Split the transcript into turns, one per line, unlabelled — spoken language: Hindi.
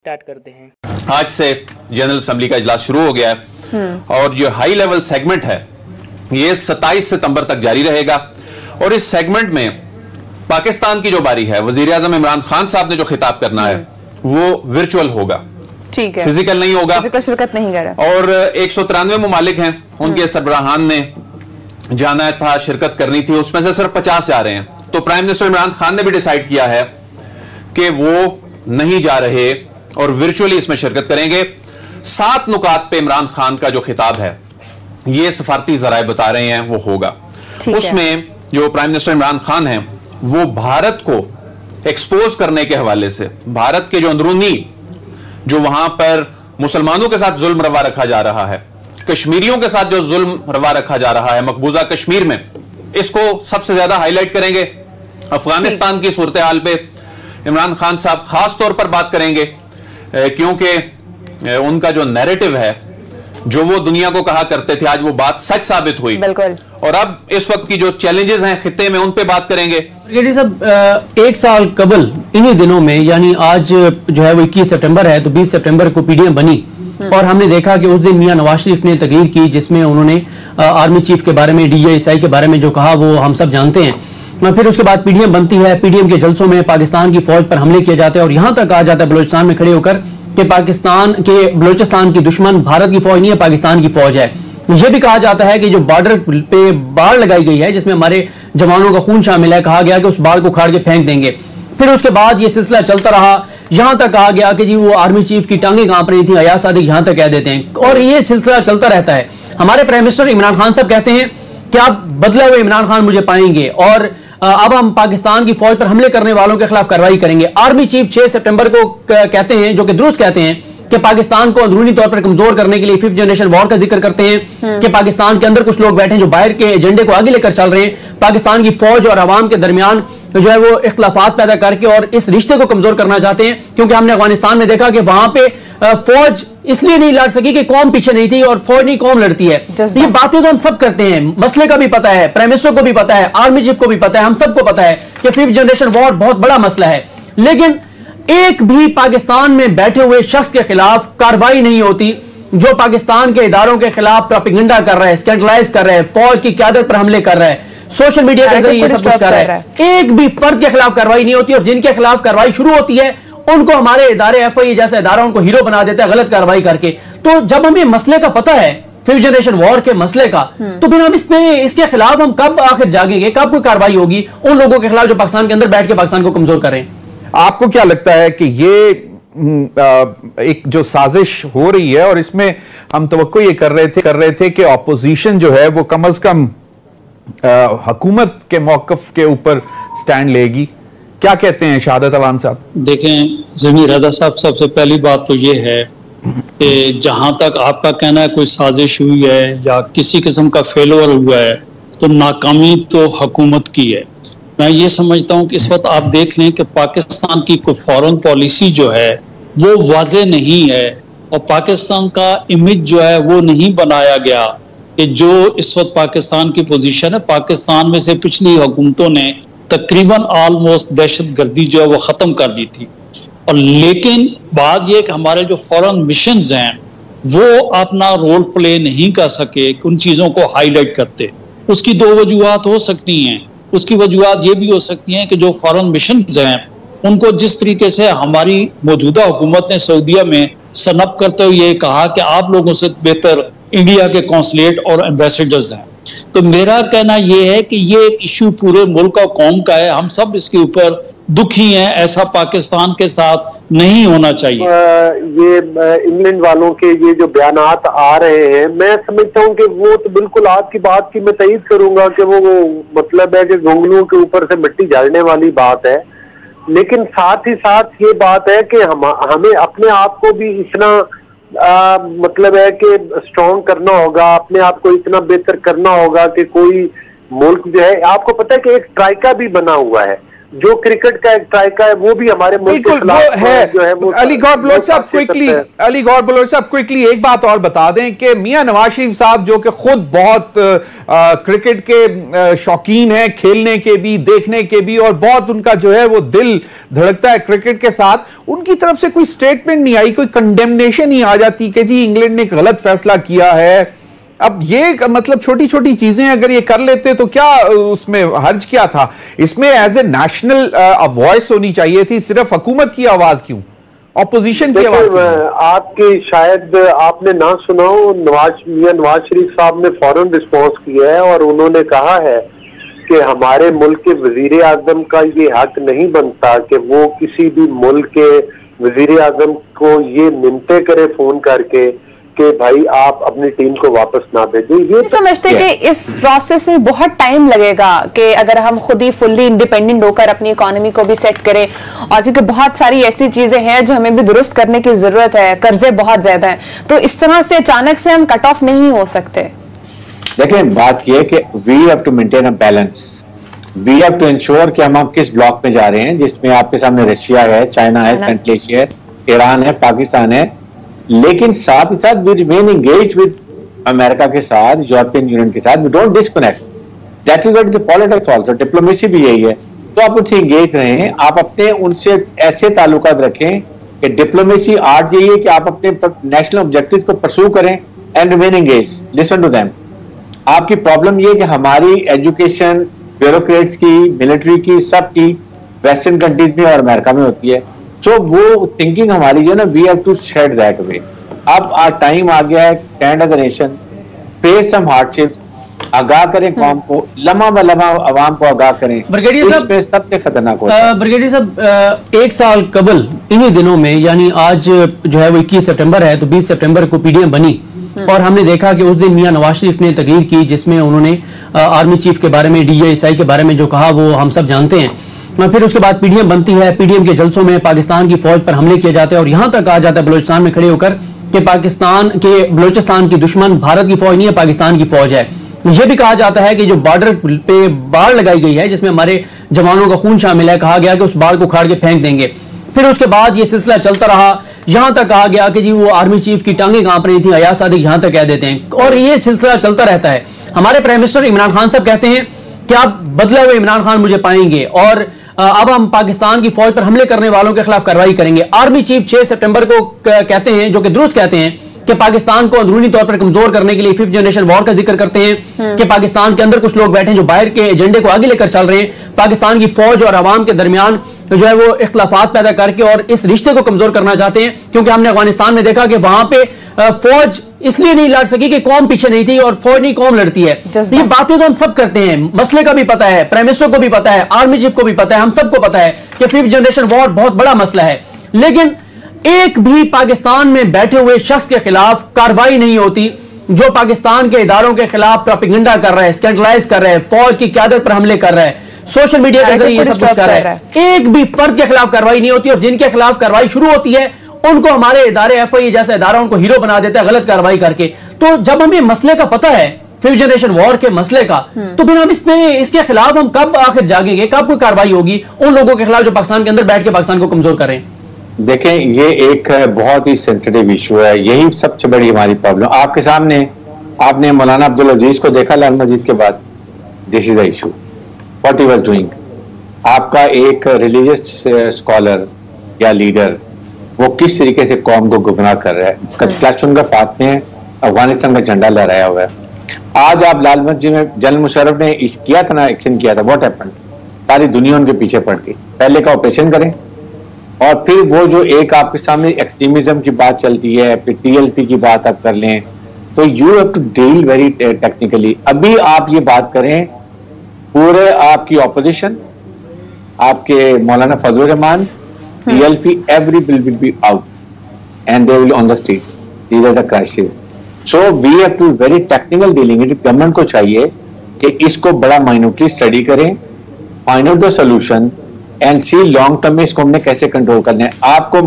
स्टार्ट करते हैं।
आज से जनरल असेंबली का इजलास शुरू हो गया है और जो हाई लेवल सेगमेंट है ये 27 सितंबर तक जारी रहेगा और इस सेगमेंट में पाकिस्तान की जो बारी है, वजीर आजम इमरान खान साहब ने जो खिताब करना है वो वर्चुअल होगा,
ठीक है,
फिजिकल नहीं होगा,
फिजिकल शिरकत नहीं करें।
और 193 मुमालिक हैं, उनके सरबराहान ने जाना था, शिरकत करनी थी, उसमें से सिर्फ 50 जा रहे हैं। तो प्राइम मिनिस्टर इमरान खान ने भी डिसाइड किया है कि वो नहीं जा रहे और वर्चुअली इसमें शिरकत करेंगे। 7 नुकात पे इमरान खान का जो खिताब है ये सफारती जराए बता रहे हैं वो होगा। उसमें जो प्राइम मिनिस्टर इमरान खान है वो भारत को एक्सपोज करने के हवाले से, भारत के जो अंदरूनी जो वहां पर मुसलमानों के साथ जुल्म रवा रखा जा रहा है, कश्मीरियों के साथ जो जुल्म रवा रखा जा रहा है मकबूजा कश्मीर में, इसको सबसे ज्यादा हाईलाइट करेंगे। अफगानिस्तान की सूरत हाल पे इमरान खान साहब खास तौर पर बात करेंगे क्योंकि उनका जो नैरेटिव है, जो वो दुनिया को कहा करते थे, आज वो बात सच साबित हुई।
बिल्कुल।
और अब इस वक्त की जो चैलेंजेस हैं खित्ते में, उन पे बात करेंगे।
साहब, एक साल कबल इन्हीं दिनों में, यानी आज जो है वो 21 सितंबर है, तो 20 सितंबर को पीडीएम बनी और हमने देखा कि उस दिन मियां नवाज शरीफ ने तकरीर की जिसमें उन्होंने आर्मी चीफ के बारे में, DISI के बारे में जो कहा वो हम सब जानते हैं। फिर उसके बाद पीडीएम बनती है, पीडीएम के जलसों में पाकिस्तान की फौज पर हमले किए जाते हैं और यहां तक कहा जाता है बलूचिस्तान में खड़े होकर कि बलूचिस्तान की दुश्मन भारत की फौज नहीं है, पाकिस्तान की फौज है। यह भी कहा जाता है कि जो बॉर्डर पे बाढ़ लगाई गई है जिसमें हमारे जवानों का खून शामिल है, कहा गया कि उस बाढ़ को उखाड़ के फेंक देंगे। फिर उसके बाद यह सिलसिला चलता रहा, यहां तक कहा गया कि जी वो आर्मी चीफ की टांगे कांप रही थी, अयाज सादिक यहां तक कह देते हैं और यह सिलसिला चलता रहता है। हमारे प्राइम मिनिस्टर इमरान खान साहब कहते हैं कि आप बदले हुए इमरान खान मुझे पाएंगे और अब हम पाकिस्तान की फौज पर हमले करने वालों के खिलाफ कार्रवाई करेंगे। आर्मी चीफ 6 सितंबर को कहते हैं, जो कि दुरुस्त कहते हैं, कि पाकिस्तान को अंदरूनी तौर पर कमजोर करने के लिए 5th जनरेशन वॉर का जिक्र करते हैं कि पाकिस्तान के अंदर कुछ लोग बैठे हैं जो बाहर के एजेंडे को आगे लेकर चल रहे हैं, पाकिस्तान की फौज और अवाम के दरमियान जो है वो इख्तलाफात पैदा करके और इस रिश्ते को कमजोर करना चाहते हैं। क्योंकि हमने अफगानिस्तान में देखा कि वहां पे फौज इसलिए नहीं लड़ सकी कि कौम पीछे नहीं थी और फौज नहीं कौम लड़ती है। ये बातें तो हम सब करते हैं, मसले का भी पता है, प्राइम मिनिस्टर को भी पता है, आर्मी चीफ को भी पता है, हम सबको पता है कि 5th जनरेशन वॉर बहुत बड़ा मसला है। लेकिन एक भी पाकिस्तान में बैठे हुए शख्स के खिलाफ कार्रवाई नहीं होती जो पाकिस्तान के इदारों के खिलाफ प्रोपेगेंडा कर रहा है, स्कैंडलाइज कर रहा है, फौज की क़यादत पर हमले कर रहा है, सोशल मीडिया के जरिए सब कुछ कर रहा है। एक भी फर्द के खिलाफ कार्रवाई नहीं होती और जिनके खिलाफ कार्रवाई शुरू होती है उनको हमारे इदारे FIA जैसा इदारा उनको हीरो बना देता है गलत कार्रवाई करके। तो जब हमें मसले का पता है 5th जनरेशन वॉर के मसले का, तो फिर हम इसके खिलाफ हम कब आखिर जागेंगे, कब कोई कार्रवाई होगी उन लोगों के खिलाफ जो पाकिस्तान के अंदर बैठ के पाकिस्तान को कमजोर कर रहे हैं।
आपको क्या लगता है कि ये एक जो साजिश हो रही है और इसमें हम तवक्को ये कर रहे थे कि ऑपोजिशन जो है वो कम से कम हुकूमत के मौकफ के ऊपर स्टैंड लेगी, क्या कहते हैं शहादत अवान साहब?
देखें ज़मीर रज़ा साहब, सबसे पहली बात तो ये है कि जहां तक आपका कहना है कोई साजिश हुई है या किसी किस्म का फेलवर हुआ है तो नाकामी तो हुकूमत की है। मैं ये समझता हूँ कि इस वक्त आप देख लें कि पाकिस्तान की कोई फॉरेन पॉलिसी जो है वो वाज़ेह नहीं है और पाकिस्तान का इमेज जो है वो नहीं बनाया गया कि जो इस वक्त पाकिस्तान की पोजीशन है। पाकिस्तान में से पिछली हुकूमतों ने तकरीबन ऑलमोस्ट दहशत गर्दी जो है वो ख़त्म कर दी थी। और लेकिन बात यह कि हमारे जो फॉरेन मिशंस हैं वो अपना रोल प्ले नहीं कर सके, उन चीज़ों को हाईलाइट करते। उसकी 2 वजूहात हो सकती हैं। उसकी वजूहात ये भी हो सकती हैं कि जो फॉरेन मिशंस हैं उनको जिस तरीके से हमारी मौजूदा हुकूमत ने सऊदीया में सनअप करते हुए ये कहा कि आप लोगों से बेहतर इंडिया के कौंसलेट और एम्बेसडर्स हैं। तो मेरा कहना यह है कि ये एक इशू पूरे मुल्क और कौम का है, हम सब इसके ऊपर दुखी हैं, ऐसा पाकिस्तान के साथ नहीं होना चाहिए।
ये इंग्लैंड वालों के ये जो बयानात आ रहे हैं, मैं समझता हूँ कि वो तो बिल्कुल आपकी बात की मैं तईद करूंगा कि वो मतलब है कि घुंगलुओं के ऊपर से मिट्टी झाड़ने वाली बात है। लेकिन साथ ही साथ ये बात है कि हमें अपने आप को भी इतना मतलब है कि स्ट्रॉन्ग करना होगा, अपने आप को इतना बेहतर करना होगा कि कोई मुल्क जो है, आपको पता है कि एक ट्राइका भी बना हुआ है, जो क्रिकेट का एक ट्राइका है वो भी हमारे मुल्क के खिलाफ जो है वो
अली गौर बलोच साहब क्विकली एक बात और बता दें कि मियां नवाज शरीफ साहब जो कि खुद बहुत क्रिकेट के शौकीन हैं, खेलने के भी, देखने के भी, और बहुत उनका जो है वो दिल धड़कता है क्रिकेट के साथ, उनकी तरफ से कोई स्टेटमेंट नहीं आई, कोई कंडेमनेशन नहीं आ जाती कि जी इंग्लैंड ने एक गलत फैसला किया है। अब ये मतलब छोटी छोटी चीजें अगर ये कर लेते तो क्या उसमें हर्ज क्या था? इसमें एज ए नेशनल वॉइस होनी चाहिए थी, सिर्फ हुकूमत की आवाज क्यों, ऑपोजिशन की आवाज क्यों?
आपके शायद आपने ना सुना हो, मियां नवाज शरीफ साहब ने फौरन रिस्पॉन्स किया है और उन्होंने कहा है कि हमारे मुल्क के वजीर आजम का ये हक नहीं बनता कि वो किसी भी मुल्क के वजीर आजम को ये मिन्नतें करे फोन करके कि भाई आप अपनी टीम को वापस ना भेजें। ये
समझते कि इस प्रोसेस में बहुत टाइम लगेगा कि अगर हम खुद ही फुल्ली इंडिपेंडेंट होकर अपनी इकोनॉमी को भी सेट करें, और क्योंकि बहुत सारी ऐसी चीजें हैं जो हमें भी दुरुस्त करने की जरूरत है, कर्जे बहुत ज्यादा हैं, तो इस तरह से अचानक से हम कट ऑफ नहीं हो सकते।
देखिए बात यह कि we have to maintain a balance, we have to ensure कि हम किस ब्लॉक में जा रहे हैं, जिसमें आपके सामने रशिया है, चाइना है, सेंट्रल एशिया है, ईरान है, पाकिस्तान है, लेकिन साथ ही साथ we remain engaged with America के साथ, यूरोपियन यूनियन के साथ, we don't disconnect. That is what the politics also, diplomacy भी यही है। तो आप उनसे एंगेज रहें, आप अपने उनसे ऐसे ताल्लुकात रखें कि डिप्लोमेसी आर्ट यही है कि आप अपने नेशनल ऑब्जेक्टिव्स को परस्यू करें and remain engage, listen to them. आपकी प्रॉब्लम ये कि हमारी एजुकेशन ब्यूरोक्रेट्स की, मिलिट्री की, सबकी वेस्टर्न कंट्रीज में और अमेरिका में होती है। तो वो थिंकिंग हमारी जो है ना, we have to shed that way. अब टाइम आ गया है, stand as a nation, face some hardships, आगाह करें कौम को, लम्हा ब लम्हा अवाम को आगाह करें।
ब्रिगेडियर साहब,
सबसे खतरनाक होता है।
ब्रिगेडियर साहब, एक साल कबल इन्हीं दिनों में, यानी आज जो है वो 21 सितंबर है, तो 20 सितंबर को पीडीएम बनी और हमने देखा कि उस दिन मियां नवाज शरीफ ने तकरीर की जिसमें उन्होंने आर्मी चीफ के बारे में, DISI के बारे में जो कहा वो हम सब जानते हैं। फिर उसके बाद पीडीएम बनती है, पीडीएम के जलसों में पाकिस्तान की फौज पर हमले किए जाते हैं और यहां तक आ जाता है बलूचिस्तान में खड़े होकर कि बलूचिस्तान की दुश्मन भारत की फौज नहीं है, पाकिस्तान की फौज है। यह भी कहा जाता है कि जो बॉर्डर पे बाढ़ लगाई गई है जिसमें हमारे जवानों का खून शामिल है, कहा गया कि उस बाढ़ को उखाड़ के फेंक देंगे। फिर उसके बाद ये सिलसिला चलता रहा, यहां तक कहा गया कि जी वो आर्मी चीफ की टांगें कांप रही थी, अयाज सादिक यहां तक कह देते हैं, और ये सिलसिला चलता रहता है। हमारे प्राइम मिनिस्टर इमरान खान साहब कहते हैं कि आप बदले हुए इमरान खान मुझे पाएंगे और अब हम पाकिस्तान की फौज पर हमले करने वालों के खिलाफ कार्रवाई करेंगे। आर्मी चीफ 6 सितंबर को कहते हैं, जो कि दुरुस्त कहते हैं, कि पाकिस्तान को अंदरूनी तौर पर कमजोर करने के लिए 5th जनरेशन वॉर का जिक्र करते हैं कि पाकिस्तान के अंदर कुछ लोग बैठे हैं जो बाहर के एजेंडे को आगे लेकर चल रहे हैं, पाकिस्तान की फौज और अवाम के दरमियान जो है वो इख्तलाफात पैदा करके और इस रिश्ते को कमजोर करना चाहते हैं। क्योंकि हमने अफगानिस्तान में देखा कि वहां पे फौज इसलिए नहीं लड़ सकी कि कौम पीछे नहीं थी और फौज नहीं कौम लड़ती है। ये बातें तो हम सब करते हैं, मसले का भी पता है, प्राइम मिनिस्टर को भी पता है, आर्मी चीफ को भी पता है, हम सबको पता है कि 5th जनरेशन वॉर बहुत बड़ा मसला है, लेकिन एक भी पाकिस्तान में बैठे हुए शख्स के खिलाफ कार्रवाई नहीं होती जो पाकिस्तान के इदारों के खिलाफ प्रोपेगेंडा कर रहा है, स्कैंडलाइज कर रहा है, फौज की क़यादत पर हमले कर रहा है, सोशल मीडिया के जरिए ये सब कुछ कर रहा है। एक भी फर्द के खिलाफ कार्रवाई नहीं होती और जिनके खिलाफ कार्रवाई शुरू होती है उनको हमारे इदारे, FIA जैसा इदारा उनको हीरो बना देता है गलत कार्रवाई करके। तो जब हमें मसले का पता है, 5th जनरेशन वॉर के मसले का, तो फिर हम इसके खिलाफ हम कब आखिर जागेंगे, कब कोई कार्रवाई होगी उन लोगों के खिलाफ जो पाकिस्तान के अंदर बैठ के पाकिस्तान को कमजोर कर रहे हैं?
देखें, ये एक बहुत ही सेंसिटिव इशू है, यही सबसे बड़ी हमारी प्रॉब्लम। आपके सामने आपने मौलाना अब्दुल अजीज को देखा लाल मस्जिद के बाद, this is the issue what he was doing. आपका एक रिलीजियस स्कॉलर या लीडर वो किस तरीके से कौम को गुमराह कर रहा है, क्लैशुन का फात में अफगानिस्तान का झंडा लहराया हुआ है। आज आप लाल मस्जिद में जनरल मुशर्रफ ने किया था ना, एक्शन किया था, व्हाट हैपेंड, सारी दुनिया उनके पीछे पड़ गई। पहले का ऑपरेशन करें और फिर वो जो एक आपके सामने एक्सट्रीमिज्म की बात चलती है, फिर TLP की बात आप कर लें, तो you have to deal very technically. अभी आप ये बात करें, पूरे आपकी ऑपोजिशन, आपके मौलाना फजल Rahman, TLP, every bill will be out and they will on the streets. These are the crashes. So we have to very technical dealing it. Government को चाहिए कि इसको बड़ा माइन्यूटली स्टडी करें, find out the solution and see long term में इसको हमने कैसे कंट्रोल करना है। आपको